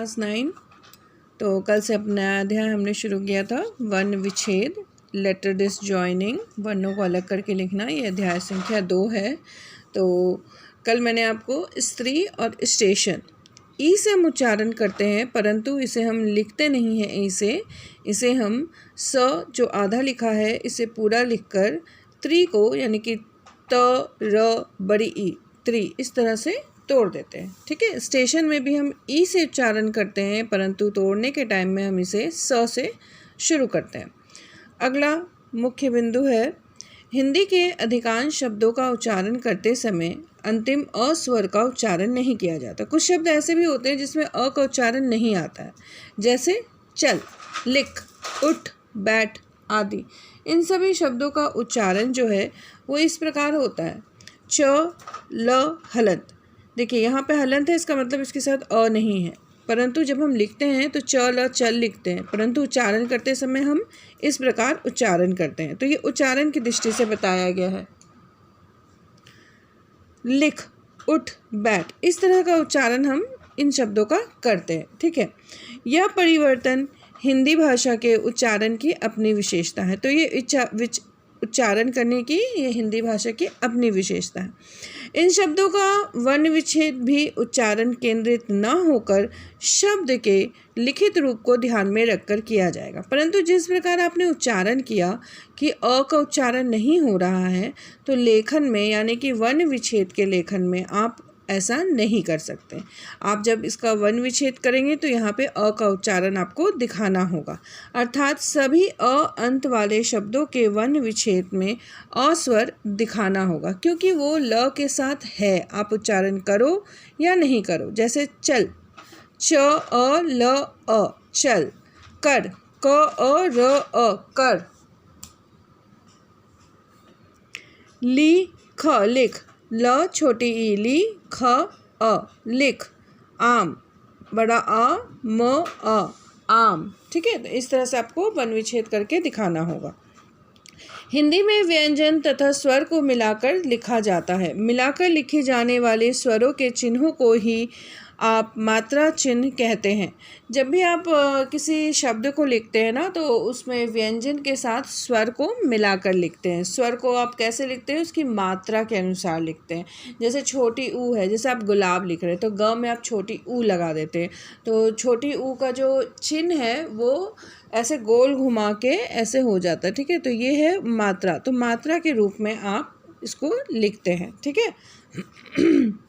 Class 9। तो कल से अपना अध्याय हमने शुरू किया था वर्ण विच्छेद, लेटर डिसजॉइनिंग, वर्णों को अलग करके लिखना। ये अध्याय संख्या 2 है। तो कल मैंने आपको स्त्री और स्टेशन, ई से हम उच्चारण करते हैं परंतु इसे हम लिखते नहीं हैं ई से। इसे हम स जो आधा लिखा है इसे पूरा लिखकर त्रि को यानी कि त र बड़ी ई त्रि इस तरह से तोड़ देते हैं। ठीक है। स्टेशन में भी हम ई से उच्चारण करते हैं परंतु तोड़ने के टाइम में हम इसे स से शुरू करते हैं। अगला मुख्य बिंदु है, हिंदी के अधिकांश शब्दों का उच्चारण करते समय अंतिम अ स्वर का उच्चारण नहीं किया जाता। कुछ शब्द ऐसे भी होते हैं जिसमें अ का उच्चारण नहीं आता है, जैसे चल, लिख, उठ, बैठ आदि। इन सभी शब्दों का उच्चारण जो है वो इस प्रकार होता है, च ल हलंत। देखिए यहाँ पे हलंत है, इसका मतलब इसके साथ अ नहीं है, परंतु जब हम लिखते हैं तो च ल चल लिखते हैं, परंतु उच्चारण करते समय हम इस प्रकार उच्चारण करते हैं। तो ये उच्चारण की दृष्टि से बताया गया है। लिख, उठ, बैठ, इस तरह का उच्चारण हम इन शब्दों का करते हैं। ठीक है। यह परिवर्तन हिंदी भाषा के उच्चारण की अपनी विशेषता है। तो ये उच्चारण करने की ये हिंदी भाषा की अपनी विशेषता है। इन शब्दों का वर्ण विच्छेद भी उच्चारण केंद्रित न होकर शब्द के लिखित रूप को ध्यान में रखकर किया जाएगा। परंतु जिस प्रकार आपने उच्चारण किया कि अ का उच्चारण नहीं हो रहा है, तो लेखन में यानी कि वर्ण विच्छेद के लेखन में आप ऐसा नहीं कर सकते। आप जब इसका वर्ण विच्छेद करेंगे तो यहाँ पे अ का उच्चारण आपको दिखाना होगा, अर्थात सभी अ अंत वाले शब्दों के वर्ण विच्छेद में अ स्वर दिखाना होगा, क्योंकि वो ल के साथ है। आप उच्चारण करो या नहीं करो, जैसे चल, च अ ल अ चल, कर, क अ र अ कर, ली ख लिख, ल छोटी ई ली, ख अ लिख, आम बड़ा आ म अ आम। ठीक है। तो इस तरह से आपको वर्ण विच्छेद करके दिखाना होगा। हिंदी में व्यंजन तथा स्वर को मिलाकर लिखा जाता है। मिलाकर लिखे जाने वाले स्वरों के चिन्हों को ही आप मात्रा चिन्ह कहते हैं। जब भी आप किसी शब्द को लिखते हैं ना, तो उसमें व्यंजन के साथ स्वर को मिलाकर लिखते हैं। स्वर को आप कैसे लिखते हैं, उसकी मात्रा के अनुसार लिखते हैं। जैसे छोटी ऊ है, जैसे आप गुलाब लिख रहे हैं तो ग में आप छोटी ऊ लगा देते हैं, तो छोटी ऊ का जो चिन्ह है वो ऐसे गोल घुमा के ऐसे हो जाता है। ठीक है। तो ये है मात्रा। तो मात्रा के रूप में आप इसको लिखते हैं। ठीक है।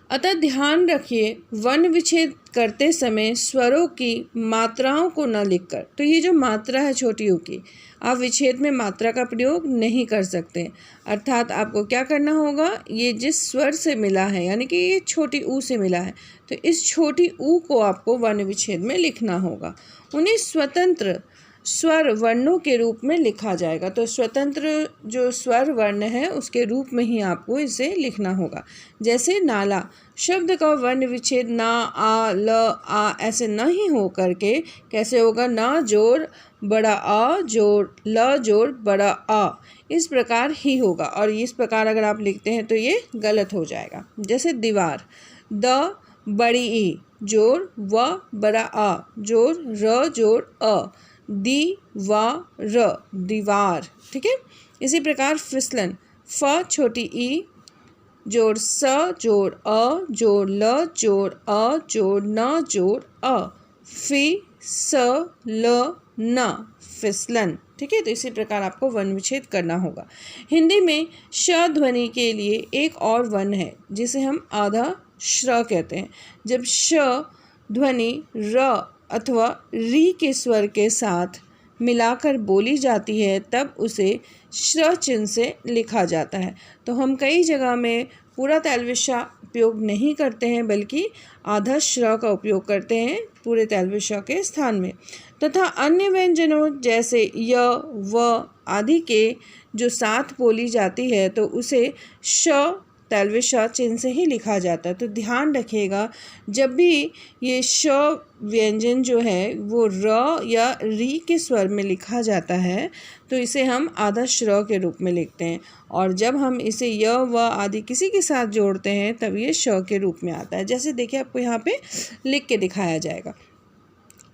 अतः ध्यान रखिए, वर्ण विच्छेद करते समय स्वरों की मात्राओं को न लिखकर, तो ये जो मात्रा है छोटी ऊ की, आप विच्छेद में मात्रा का प्रयोग नहीं कर सकते। अर्थात आपको क्या करना होगा, ये जिस स्वर से मिला है यानी कि ये छोटी ऊ से मिला है, तो इस छोटी ऊ को आपको वर्ण विच्छेद में लिखना होगा। उन्हें स्वतंत्र स्वर वर्णों के रूप में लिखा जाएगा। तो स्वतंत्र जो स्वर वर्ण है उसके रूप में ही आपको इसे लिखना होगा। जैसे नाला शब्द का वर्ण विच्छेद ना, आ, ल, आ ऐसे न ही हो करके कैसे होगा, ना जोड़ बड़ा आ जोड़ ल जोड़ बड़ा आ, इस प्रकार ही होगा। और इस प्रकार अगर आप लिखते हैं तो ये गलत हो जाएगा। जैसे दीवार, द बड़ी ई जोड़ व बड़ा आ जोड़ र जोड़ अ, दीवार दीवार। ठीक है। इसी प्रकार फिसलन, फ छोटी ई जोड़ स जोड़ अ जोड़ ल जोड़ अ जोड़ न जोड़ अ, फी स ल न फिसलन। ठीक है। तो इसी प्रकार आपको वर्ण विच्छेद करना होगा। हिंदी में श ध्वनि के लिए एक और वर्ण है जिसे हम आधा श्र कहते हैं। जब श ध्वनि र अथवा री के स्वर के साथ मिलाकर बोली जाती है तब उसे श्र चिन्ह से लिखा जाता है। तो हम कई जगह में पूरा तैलविशा उपयोग नहीं करते हैं बल्कि आधा श्र का उपयोग करते हैं पूरे तैलविशा के स्थान में। तथा अन्य व्यंजनों जैसे य व आदि के जो साथ बोली जाती है तो उसे श तालव्य श चिन्ह से ही लिखा जाता है। तो ध्यान रखिएगा, जब भी ये श व्यंजन जो है वो र या री के स्वर में लिखा जाता है तो इसे हम आधा श्र के रूप में लिखते हैं, और जब हम इसे य व आदि किसी के साथ जोड़ते हैं तब ये श के रूप में आता है। जैसे देखिए आपको यहाँ पे लिख के दिखाया जाएगा।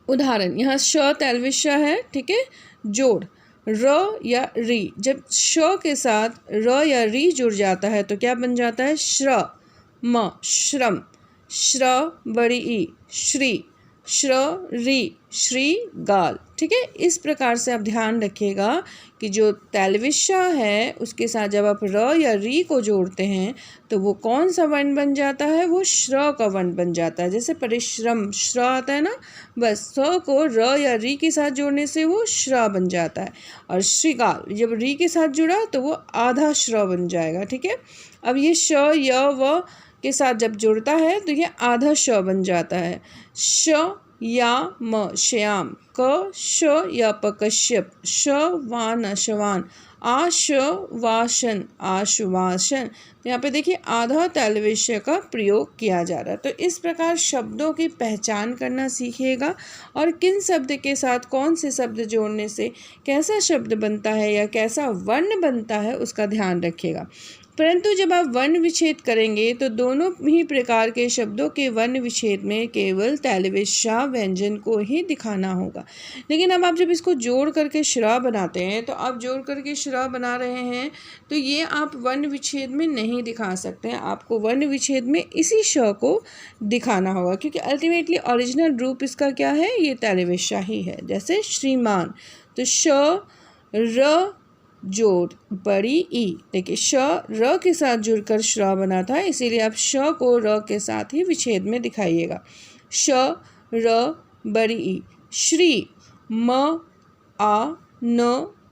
उदाहरण, यहाँ श तालव्य श है, ठीक है। जोड़ र या री, जब श के साथ र या री जुड़ जाता है तो क्या बन जाता है? श्र म, श्रम, श्र बड़ी ई, श्री, श्र री, श्रीगाल, ठीक है। इस प्रकार से आप ध्यान रखिएगा कि जो तालव्य श है उसके साथ जब आप र या री को जोड़ते हैं तो वो कौन सा वर्ण बन जाता है? वो श्र का वर्ण बन जाता है। जैसे परिश्रम श्र आता है ना, बस स को र या री के साथ जोड़ने से वो श्र बन जाता है। और श्रीगाल जब री के साथ जुड़ा तो वो आधा श्र बन जाएगा, ठीक है। अब ये श य व के साथ जब जुड़ता है तो ये आधा श बन जाता है। श या म, श्याम, क श या प, कश्यप, श वान, शवान, आश वाशन, आश्वासन। तो यहाँ पे देखिए आधा तालव्य श का प्रयोग किया जा रहा है। तो इस प्रकार शब्दों की पहचान करना सीखिएगा और किन शब्द के साथ कौन से शब्द जोड़ने से कैसा शब्द बनता है या कैसा वर्ण बनता है उसका ध्यान रखिएगा। परंतु जब आप वर्ण विच्छेद करेंगे तो दोनों ही प्रकार के शब्दों के वर्ण विच्छेद में केवल तालव्य श व्यंजन को ही दिखाना होगा। लेकिन अब आप जब इसको जोड़ करके श्र बनाते हैं तो आप जोड़ करके श्र बना रहे हैं तो ये आप वर्ण विच्छेद में नहीं दिखा सकते हैं। आपको वर्ण विच्छेद में इसी श को दिखाना होगा, क्योंकि अल्टीमेटली ओरिजिनल रूप इसका क्या है? ये तालव्य श ही है। जैसे श्रीमान, तो श र जोड़ बड़ी ई, देखिए श र के साथ जुड़कर श्र बना था, इसीलिए आप श को र के साथ ही विच्छेद में दिखाइएगा। श र बड़ी ई, श्री म आ न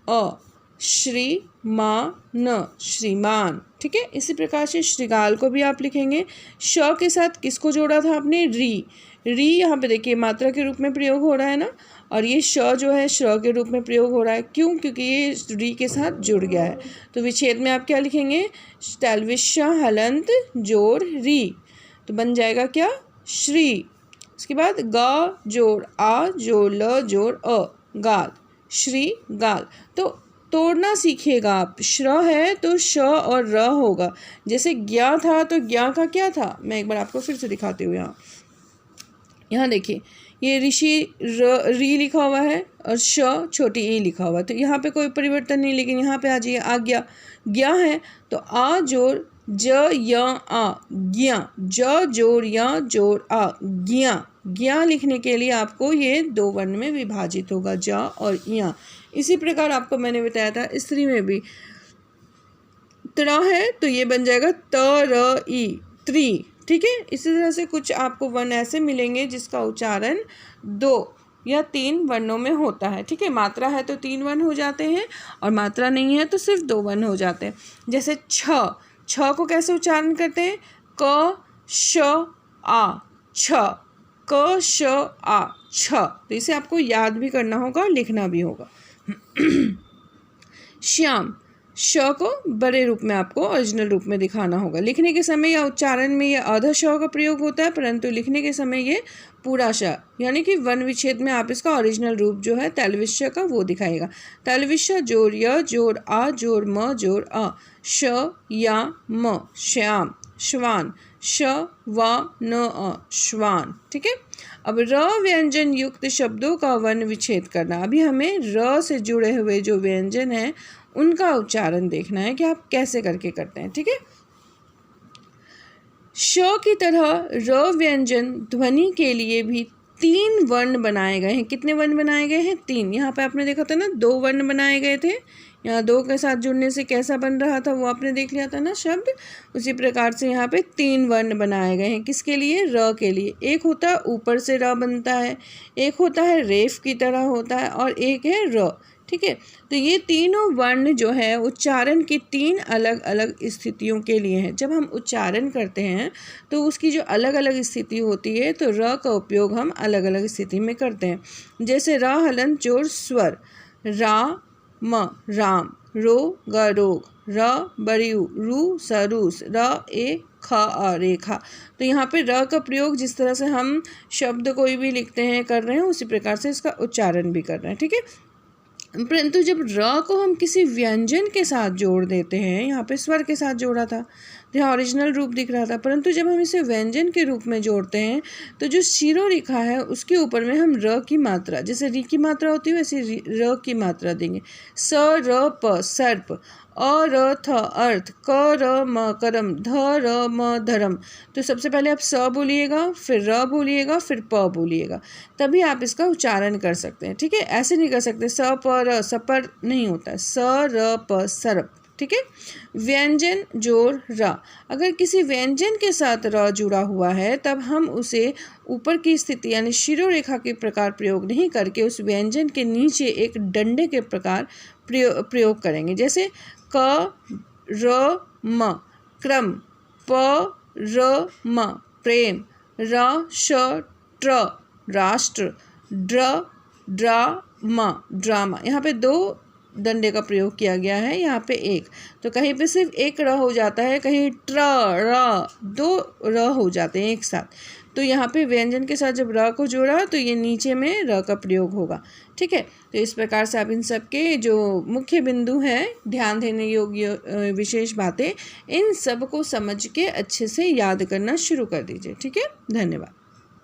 अ, श्री मा न, श्रीमान, ठीक है। इसी प्रकार से श्रीगाल को भी आप लिखेंगे। श के साथ किसको जोड़ा था आपने? री। री यहाँ पे देखिए मात्रा के रूप में प्रयोग हो रहा है ना, और ये श जो है श्र के रूप में प्रयोग हो रहा है। क्यों? क्योंकि ये री के साथ जुड़ गया है। तो विच्छेद में आप क्या लिखेंगे? तालव्य श हलंत जोड़ री, तो बन जाएगा क्या? श्री। इसके बाद ग जोड़ आ जोड़ ल जोड़ अ, गाल, श्री गाल। तो तोड़ना सीखिएगा आप। श्र है तो श और र होगा। जैसे ज्ञा था तो ज्ञा का क्या था? मैं एक बार आपको फिर से दिखाती हूँ। यहाँ देखिए ये ऋषि री लिखा हुआ है और श छोटी ई लिखा हुआ है, तो यहाँ पे कोई परिवर्तन नहीं। लेकिन यहाँ पे आ जाइए, आज्ञा, ज्ञा है तो आ जोड़ ज य आ, ज्ञा, ज जोड़ य जोड़ आ, ज्ञा। ज्ञा लिखने के लिए आपको ये दो वर्ण में विभाजित होगा, ज और या। इसी प्रकार आपको मैंने बताया था स्त्री में भी त्र है तो ये बन जाएगा त र ई, त्री, ठीक है। इसी तरह से कुछ आपको वर्ण ऐसे मिलेंगे जिसका उच्चारण 2 या 3 वर्णों में होता है, ठीक है। मात्रा है तो 3 वर्ण हो जाते हैं और मात्रा नहीं है तो सिर्फ 2 वर्ण हो जाते हैं। जैसे छ, छ को कैसे उच्चारण करते हैं? क श आ, छ, क श आ, छ। तो इसे आपको याद भी करना होगा और लिखना भी होगा। श्याम, श को बड़े रूप में आपको ओरिजिनल रूप में दिखाना होगा। लिखने के समय या उच्चारण में यह आधा श का प्रयोग होता है, परंतु लिखने के समय ये पूरा श, यानी कि वर्ण विच्छेद में आप इसका ओरिजिनल रूप जो है तालव्य श का वो दिखाएगा। तालव्य श जोड़ य जोड़ आ जोड़ म जोड़ अ, श या म, श्याम, श्वान, श व न अ, श्वान, ठीक है। अब र व्यंजन युक्त शब्दों का वर्ण विच्छेद करना। अभी हमें र से जुड़े हुए जो व्यंजन हैं उनका उच्चारण देखना है कि आप कैसे करके करते हैं, ठीक है। श की तरह र व्यंजन ध्वनि के लिए भी 3 वर्ण बनाए गए हैं। कितने वर्ण बनाए गए हैं? 3। यहाँ पे आपने देखा था ना 2 वर्ण बनाए गए थे। यहाँ 2 के साथ जुड़ने से कैसा बन रहा था वो आपने देख लिया था ना शब्द। उसी प्रकार से यहाँ पे 3 वर्ण बनाए गए हैं। किसके लिए? र के लिए। एक होता है ऊपर से र बनता है, एक होता है रेफ की तरह होता है और एक है र, ठीक है। तो ये तीनों वर्ण जो है उच्चारण की 3 अलग अलग स्थितियों के लिए हैं। जब हम उच्चारण करते हैं तो उसकी जो अलग अलग स्थिति होती है तो र का उपयोग हम अलग अलग स्थिति में करते हैं। जैसे र हलंत जोड़ स्वर, रा म राम, रो ग रोग, र बरियू, रू सरूस, र ए ख आ रेखा। तो यहाँ पे र का प्रयोग जिस तरह से हम शब्द कोई भी लिखते हैं कर रहे हैं उसी प्रकार से इसका उच्चारण भी कर रहे हैं, ठीक है। परंतु जब र को हम किसी व्यंजन के साथ जोड़ देते हैं, यहाँ पे स्वर के साथ जोड़ा था तो यहाँ ओरिजिनल रूप दिख रहा था, परंतु जब हम इसे व्यंजन के रूप में जोड़ते हैं तो जो शिरोरेखा है उसके ऊपर में हम र की मात्रा, जैसे री की मात्रा होती है वैसे र की मात्रा देंगे। स र प सर्प, अ र थ अर्थ, क र म करम, ध र म धर्म। तो सबसे पहले आप स बोलिएगा, फिर र बोलिएगा, फिर प बोलिएगा, तभी आप इसका उच्चारण कर सकते हैं, ठीक है। ऐसे नहीं कर सकते स प र, सपर नहीं होता है, स र प सर्प, ठीक है। व्यंजन जोड़ र, अगर किसी व्यंजन के साथ र जुड़ा हुआ है तब हम उसे ऊपर की स्थिति यानी शिरोरेखा के प्रकार प्रयोग नहीं करके उस व्यंजन के नीचे एक डंडे के प्रकार प्रयोग करेंगे। जैसे क र म क्रम, प र म प्रेम, र श ट्र राष्ट्र, ड्र ड्रामा ड्रामा। यहाँ पे 2 डंडे का प्रयोग किया गया है, यहाँ पे 1, तो कहीं पे सिर्फ 1 र हो जाता है, कहीं ट्र र 2 र हो जाते हैं एक साथ। तो यहाँ पे व्यंजन के साथ जब र को जोड़ा तो ये नीचे में र का प्रयोग होगा, ठीक है। तो इस प्रकार से आप इन सब के जो मुख्य बिंदु हैं, ध्यान देने योग्य विशेष बातें, इन सब को समझ के अच्छे से याद करना शुरू कर दीजिए, ठीक है। धन्यवाद।